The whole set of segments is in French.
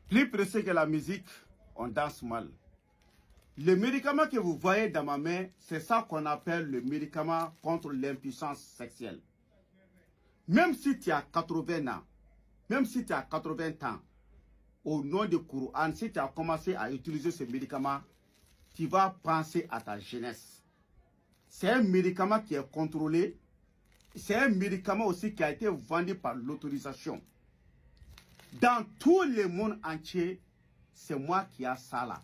Plus précis que la musique, on danse mal. Le médicament que vous voyez dans ma main, c'est ça qu'on appelle le médicament contre l'impuissance sexuelle. Même si tu as 80 ans, même si tu as 80 ans, au nom du Coran, si tu as commencé à utiliser ce médicament, tu vas penser à ta jeunesse. C'est un médicament qui est contrôlé. C'est un médicament aussi qui a été vendu par l'autorisation. Dans tout le monde entier, c'est moi qui ai ça là.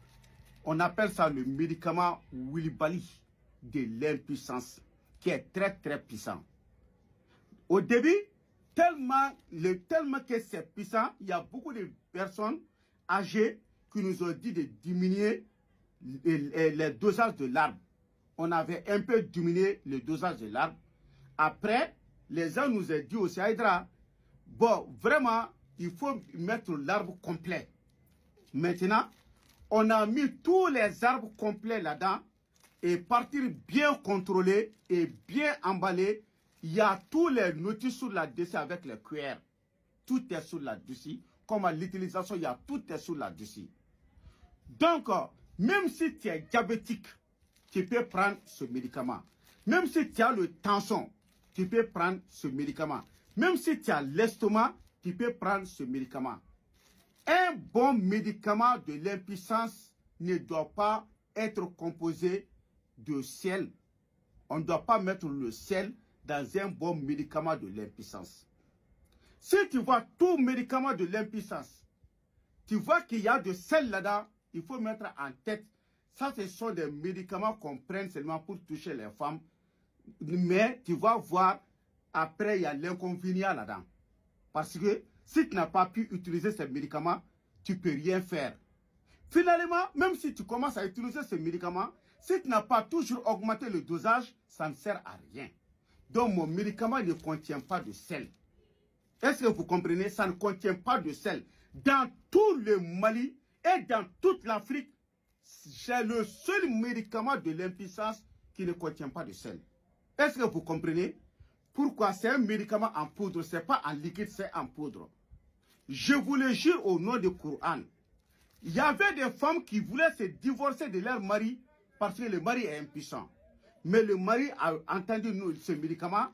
On appelle ça le médicament Wilibali de l'impuissance, qui est très très puissant. Au début, tellement que c'est puissant, il y a beaucoup de personnes âgées qui nous ont dit de diminuer les dosages de l'arbre. On avait un peu diminué le dosage de l'arbre. Après, les gens nous ont dit aussi, Aïdra, bon, vraiment, il faut mettre l'arbre complet. Maintenant, on a mis tous les arbres complets là-dedans et partir bien contrôlé et bien emballé. Il y a tous les notices sur la dessus avec les cuillères. Tout est sur la dessus. Comme à l'utilisation, il y a tout est sur la dessus. Donc, même si tu es diabétique, tu peux prendre ce médicament. Même si tu as le tension, tu peux prendre ce médicament. Même si tu as l'estomac, tu peux prendre ce médicament. Un bon médicament de l'impuissance ne doit pas être composé de sel. On ne doit pas mettre le sel dans un bon médicament de l'impuissance. Si tu vois tout médicament de l'impuissance, tu vois qu'il y a de sel là-dedans, il faut mettre en tête. Ça, ce sont des médicaments qu'on prenne seulement pour toucher les femmes. Mais tu vas voir, après, il y a l'inconvénient là-dedans. Parce que si tu n'as pas pu utiliser ces médicaments, tu ne peux rien faire. Finalement, même si tu commences à utiliser ces médicaments, si tu n'as pas toujours augmenté le dosage, ça ne sert à rien. Donc, mon médicament ne contient pas de sel. Est-ce que vous comprenez? Ça ne contient pas de sel. Dans tout le Mali et dans toute l'Afrique, c'est le seul médicament de l'impuissance qui ne contient pas de sel. Est-ce que vous comprenez? Pourquoi? C'est un médicament en poudre, ce n'est pas en liquide, c'est en poudre. Je vous le jure au nom du Coran. Il y avait des femmes qui voulaient se divorcer de leur mari parce que le mari est impuissant. Mais le mari a entendu ce médicament.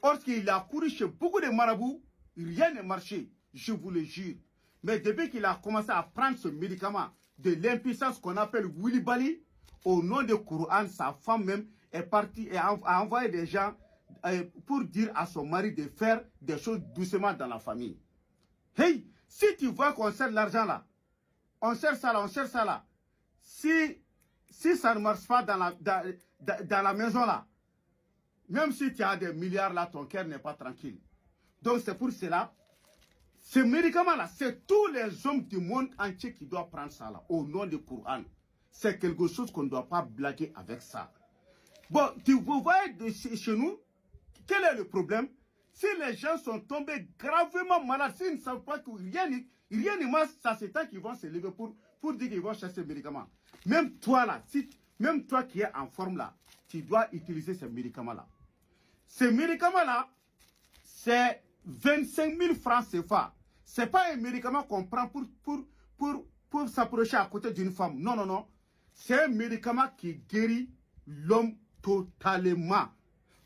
Lorsqu'il a couru chez beaucoup de marabouts, rien n'a marché. Je vous le jure. Mais depuis qu'il a commencé à prendre ce médicament de l'impuissance qu'on appelle Wilibali, au nom du Coran, sa femme même est partie et a envoyé des gens pour dire à son mari de faire des choses doucement dans la famille. Hey, si tu vois qu'on sert l'argent là, on sert ça là, on sert ça là. Si ça ne marche pas dans la maison là, même si tu as des milliards là, ton cœur n'est pas tranquille. Donc c'est pour cela, ce médicament là, c'est tous les hommes du monde entier qui doivent prendre ça là, au nom du Coran. C'est quelque chose qu'on ne doit pas blaguer avec ça. Bon, vous voyez chez nous, quel est le problème? Si les gens sont tombés gravement malades, s'ils ne savent pas que rien ne marche, ça c'est temps qu'ils vont se lever pour dire qu'ils vont chercher le médicament. Même toi là, même toi qui es en forme là, tu dois utiliser ce médicament là. Ce médicament là, c'est 25 000 francs CFA. Ce n'est pas un médicament qu'on prend pour s'approcher à côté d'une femme. Non, non, non. C'est un médicament qui guérit l'homme totalement.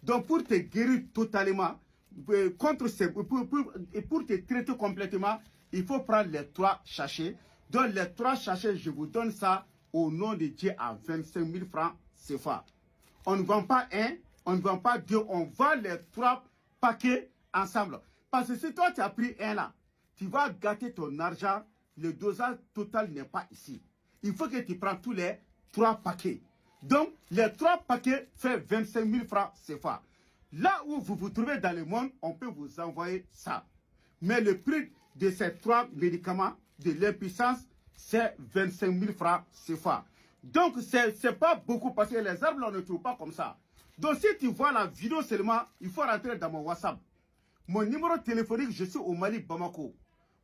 Donc pour te guérir totalement, pour te traiter complètement, il faut prendre les 3 sachets. Donc les 3 sachets, je vous donne ça au nom de Dieu à 25 000 francs CFA. On ne vend pas un, on ne vend pas 2, on vend les 3 paquets ensemble. Parce que si toi tu as pris un là, tu vas gâter ton argent, le dosage total n'est pas ici. Il faut que tu prends tous les 3 paquets. Donc, les 3 paquets font 25 000 francs CFA. Là où vous vous trouvez dans le monde, on peut vous envoyer ça. Mais le prix de ces 3 médicaments de l'impuissance, c'est 25 000 francs CFA. Donc, ce n'est pas beaucoup parce que les arbres, on ne trouve pas comme ça. Donc, si tu vois la vidéo seulement, il faut rentrer dans mon WhatsApp. Mon numéro téléphonique, je suis au Mali, Bamako.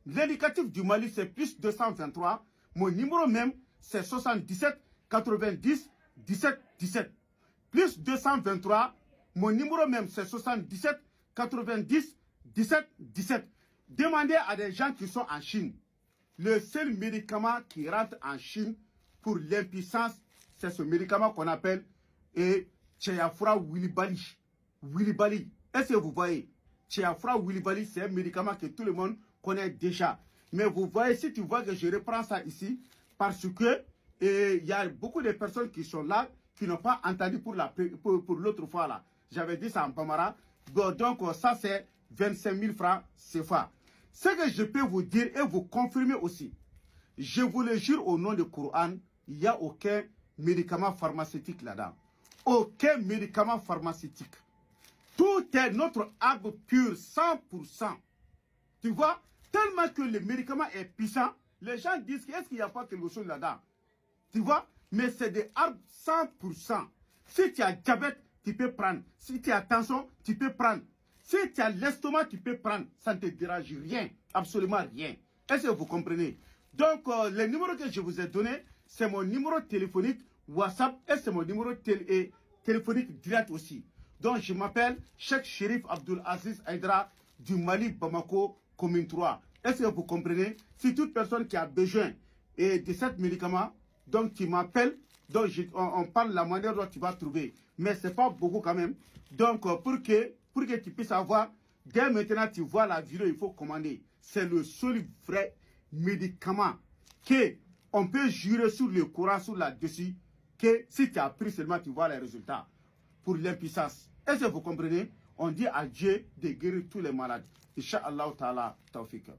L'indicatif du Mali, c'est plus 223. Mon numéro même, c'est 77 90 17 17. Plus 223. Mon numéro même, c'est 77 90 17 17. Demandez à des gens qui sont en Chine. Le seul médicament qui rentre en Chine pour l'impuissance, c'est ce médicament qu'on appelle Tchayafra Wilibali. Wilibali. Est-ce que vous voyez? Tchayafra Wilibali, c'est un médicament que tout le monde connaît déjà. Mais vous voyez, si tu vois que je reprends ça ici, parce que il y a beaucoup de personnes qui sont là, qui n'ont pas entendu pour l'autre fois là. J'avais dit ça en Pamara. Donc ça c'est 25 000 francs CFA. Ce que je peux vous dire et vous confirmer aussi, je vous le jure au nom du Coran, il n'y a aucun médicament pharmaceutique là-dedans. Aucun médicament pharmaceutique. Tout est notre arbre pur, 100%. Tu vois, tellement que le médicament est puissant, les gens disent est-ce qu'il n'y a pas quelque chose là-dedans? Tu vois, mais c'est des arbres 100%. Si tu as diabète, tu peux prendre. Si tu as tension, tu peux prendre. Si tu as l'estomac, tu peux prendre. Ça ne te dérange rien, absolument rien. Est-ce que vous comprenez? Donc, le numéro que je vous ai donné, c'est mon numéro téléphonique WhatsApp et c'est mon numéro téléphonique direct aussi. Donc, je m'appelle Cheikh Chérif Abdul Aziz Aïdra du Mali, Bamako, commune 3. Est-ce que vous comprenez? Si toute personne qui a besoin de cet médicament, donc tu m'appelles, donc on parle la manière dont tu vas trouver. Mais ce n'est pas beaucoup quand même. Donc, pour que tu puisses avoir, dès maintenant, tu vois la vidéo, il faut commander. C'est le seul vrai médicament que on peut jurer sur le Coran, sur la dessus, que si tu as pris seulement, tu vois les résultats pour l'impuissance. Est-ce que vous comprenez? On dit à Dieu de guérir tous les malades. Inch'Allah ta'ala, tawfiq.